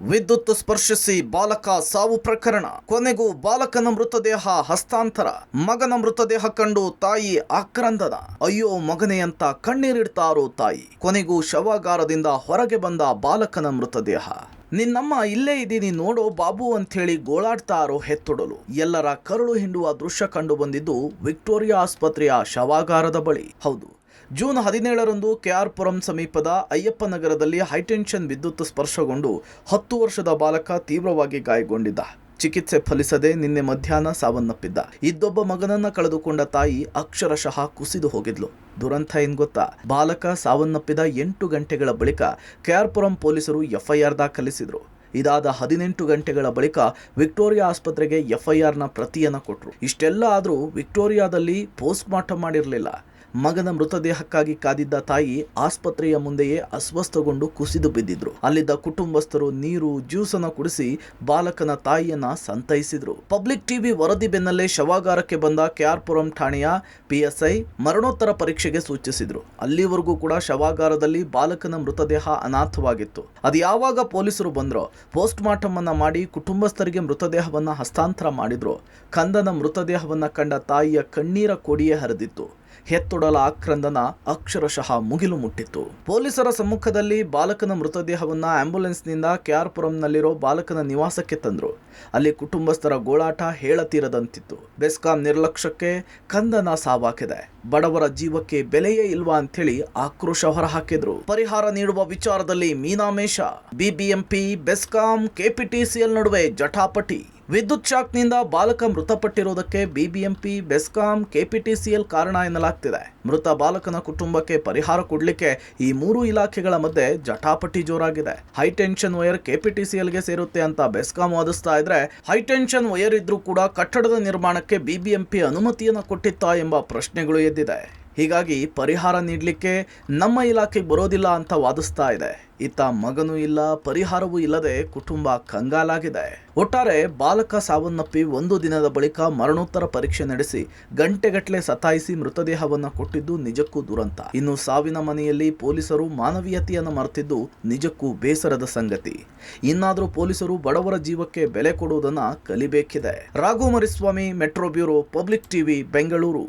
ವಿದ್ಯುತ್ ಸ್ಪರ್ಶಿಸಿ ಬಾಲಕ ಸಾವು ಪ್ರಕರಣ. ಕೊನೆಗೂ ಬಾಲಕನ ಮೃತದೇಹ ಹಸ್ತಾಂತರ. ಮಗನ ಮೃತದೇಹ ಕಂಡು ತಾಯಿ ಆಕ್ರಂದನ. ಅಯ್ಯೋ ಮಗನೇ ಅಂತ ಕಣ್ಣೀರಿಡ್ತಾರೋ ತಾಯಿ. ಕೊನೆಗೂ ಶವಾಗಾರದಿಂದ ಹೊರಗೆ ಬಂದ ಬಾಲಕನ ಮೃತದೇಹ. ನಿನ್ನಮ್ಮ ಇಲ್ಲೇ ಇದ್ದೀನಿ ನೋಡೋ ಬಾಬು ಅಂಥೇಳಿ ಗೋಳಾಡ್ತಾರೋ ಹೆತ್ತೊಡಲು. ಎಲ್ಲರ ಕರುಳು ಹಿಂಡುವ ದೃಶ್ಯ ಕಂಡು ಬಂದಿದ್ದು ವಿಕ್ಟೋರಿಯಾ ಆಸ್ಪತ್ರೆಯ ಶವಾಗಾರದ ಬಳಿ. ಹೌದು, ಜೂನ್ 17ರಂದು ಕೆಆರ್ ಪುರಂ ಸಮೀಪದ ಅಯ್ಯಪ್ಪ ನಗರದಲ್ಲಿ ಹೈಟೆನ್ಷನ್ ವಿದ್ಯುತ್ ಸ್ಪರ್ಶಗೊಂಡು 10 ವರ್ಷದ ಬಾಲಕ ತೀವ್ರವಾಗಿ ಗಾಯಗೊಂಡಿದ್ದ. ಚಿಕಿತ್ಸೆ ಫಲಿಸದೆ ನಿನ್ನೆ ಮಧ್ಯಾಹ್ನ ಸಾವನ್ನಪ್ಪಿದ್ದ. ಇದ್ದೊಬ್ಬ ಮಗನನ್ನ ಕಳೆದುಕೊಂಡ ತಾಯಿ ಅಕ್ಷರಶಃ ಕುಸಿದು ಹೋಗಿದ್ಲು. ದುರಂತ ಏನ್ ಗೊತ್ತಾ? ಬಾಲಕ ಸಾವನ್ನಪ್ಪಿದ 8 ಗಂಟೆಗಳ ಬಳಿಕ ಕೆಆರ್ ಪುರಂ ಪೊಲೀಸರು ಎಫ್ಐಆರ್ ದಾಖಲಿಸಿದ್ರು. ಇದಾದ 18 ಗಂಟೆಗಳ ಬಳಿಕ ವಿಕ್ಟೋರಿಯಾ ಆಸ್ಪತ್ರೆಗೆ ಎಫ್ಐಆರ್ನ ಪ್ರತಿಯನ್ನ ಕೊಟ್ಟರು. ಇಷ್ಟೆಲ್ಲ ಆದರೂ ವಿಕ್ಟೋರಿಯಾದಲ್ಲಿ ಪೋಸ್ಟ್ ಮಾರ್ಟಮ್ ಮಾಡಿರಲಿಲ್ಲ. ಮಗನ ಮೃತದೇಹಕ್ಕಾಗಿ ಕಾದಿದ್ದ ತಾಯಿ ಆಸ್ಪತ್ರೆಯ ಮುಂದೆಯೇ ಅಸ್ವಸ್ಥಗೊಂಡು ಕುಸಿದು ಬಿದ್ದಿದ್ರು. ಅಲ್ಲಿದ್ದ ಕುಟುಂಬಸ್ಥರು ನೀರು, ಜ್ಯೂಸನ್ನು ಕುಡಿಸಿ ಬಾಲಕನ ತಾಯಿಯನ್ನ ಸಂತೈಸಿದ್ರು. ಪಬ್ಲಿಕ್ ಟಿವಿ ವರದಿ ಬೆನ್ನಲ್ಲೇ ಶವಾಗಾರಕ್ಕೆ ಬಂದ ಕೆಆರ್ ಪುರಂ ಠಾಣೆಯ ಪಿಎಸ್ಐ ಮರಣೋತ್ತರ ಪರೀಕ್ಷೆಗೆ ಸೂಚಿಸಿದ್ರು. ಅಲ್ಲಿವರೆಗೂ ಕೂಡ ಶವಾಗಾರದಲ್ಲಿ ಬಾಲಕನ ಮೃತದೇಹ ಅನಾಥವಾಗಿತ್ತು. ಅದು ಯಾವಾಗ ಪೊಲೀಸರು ಬಂದ್ರೋ ಪೋಸ್ಟ್ ಮಾರ್ಟಮ್ ಅನ್ನ ಮಾಡಿ ಕುಟುಂಬಸ್ಥರಿಗೆ ಮೃತದೇಹವನ್ನ ಹಸ್ತಾಂತರ ಮಾಡಿದ್ರು. ಕಂದನ ಮೃತದೇಹವನ್ನ ಕಂಡ ತಾಯಿಯ ಕಣ್ಣೀರ ಕೋಡಿಯೇ ಹರಿದಿತ್ತು. ಹೆತ್ತೊಡಲ ಆಕ್ರಂದನ ಅಕ್ಷರಶಃ ಮುಗಿಲು ಮುಟ್ಟಿತ್ತು. ಪೊಲೀಸರ ಸಮ್ಮುಖದಲ್ಲಿ ಬಾಲಕನ ಮೃತದೇಹವನ್ನ ಆಂಬ್ಯುಲೆನ್ಸ್ನಿಂದ ಕೆಆರ್ ಪುರಂನಲ್ಲಿರೋ ಬಾಲಕನ ನಿವಾಸಕ್ಕೆ ತಂದ್ರು. ಅಲ್ಲಿ ಕುಟುಂಬಸ್ಥರ ಗೋಳಾಟ ಹೇಳತೀರದಂತಿತ್ತು. ಬೆಸ್ಕಾಂ ನಿರ್ಲಕ್ಷ್ಯಕ್ಕೆ ಕಂದನ ಸಾವಾಗಿದೆ. ಬಡವರ ಜೀವಕ್ಕೆ ಬೆಲೆಯೇ ಇಲ್ವಾ ಅಂಥೇಳಿ ಆಕ್ರೋಶ ಹೊರಹಾಕಿದ್ರು. ಪರಿಹಾರ ನೀಡುವ ವಿಚಾರದಲ್ಲಿ ಮೀನಾಮೇಷ. ಬಿಬಿಎಂಪಿ, ಬೆಸ್ಕಾಂ, ಕೆಪಿಟಿಸಿಎಲ್ ನಡುವೆ ಜಟಾಪಟಿ. ವಿದ್ಯುತ್ ಶಾಕ್ನಿಂದ ಬಾಲಕ ಮೃತಪಟ್ಟಿರುವುದಕ್ಕೆ ಬಿಬಿಎಂಪಿ, ಬೆಸ್ಕಾಂ, ಕೆಪಿಟಿಸಿಎಲ್ ಕಾರಣ ಎನ್ನಲಾಗ್ತಿದೆ. ಮೃತ ಬಾಲಕನ ಕುಟುಂಬಕ್ಕೆ ಪರಿಹಾರ ಕೊಡ್ಲಿಕ್ಕೆ ಈ 3 ಇಲಾಖೆಗಳ ಮಧ್ಯೆ ಜಟಾಪಟಿ ಜೋರಾಗಿದೆ. ಹೈಟೆನ್ಷನ್ ವೈರ್ ಕೆಪಿಟಿಸಿಎಲ್ಗೆ ಸೇರುತ್ತೆ ಅಂತ ಬೆಸ್ಕಾಂ ವಾದಿಸ್ತಾ ಇದ್ರೆ, ಹೈಟೆನ್ಷನ್ ವೈರ್ ಇದ್ರೂ ಕೂಡ ಕಟ್ಟಡದ ನಿರ್ಮಾಣಕ್ಕೆ ಬಿಬಿಎಂಪಿ ಅನುಮತಿಯನ್ನು ಕೊಟ್ಟಿತ್ತಾ ಎಂಬ ಪ್ರಶ್ನೆಗಳು ಎದ್ದಿದೆ. ಹೀಗಾಗಿ ಪರಿಹಾರ ನೀಡಲಿಕ್ಕೆ ನಮ್ಮ ಇಲಾಖೆ ಬರೋದಿಲ್ಲ ಅಂತ ವಾದಿಸ್ತಾ ಇದೆ. ಇತ್ತ ಮಗನೂ ಇಲ್ಲ, ಪರಿಹಾರವೂ ಇಲ್ಲದೆ ಕುಟುಂಬ ಕಂಗಾಲಾಗಿದೆ. ಒಟ್ಟಾರೆ ಬಾಲಕ ಸಾವನ್ನಪ್ಪಿ 1 ದಿನದ ಬಳಿಕ ಮರಣೋತ್ತರ ಪರೀಕ್ಷೆ ನಡೆಸಿ ಗಂಟೆಗಟ್ಟಲೆ ಸತಾಯಿಸಿ ಮೃತದೇಹವನ್ನು ಕೊಟ್ಟಿದ್ದು ನಿಜಕ್ಕೂ ದುರಂತ. ಇನ್ನು ಸಾವಿನ ಮನೆಯಲ್ಲಿ ಪೊಲೀಸರು ಮಾನವೀಯತೆಯನ್ನು ಮರೆತಿದ್ದು ನಿಜಕ್ಕೂ ಬೇಸರದ ಸಂಗತಿ. ಇನ್ನಾದರೂ ಪೊಲೀಸರು ಬಡವರ ಜೀವಕ್ಕೆ ಬೆಲೆ ಕೊಡುವುದನ್ನು ಕಲಿಬೇಕಿದೆ. Raghu Mariswamy, metro bureau, public TV, Bengaluru.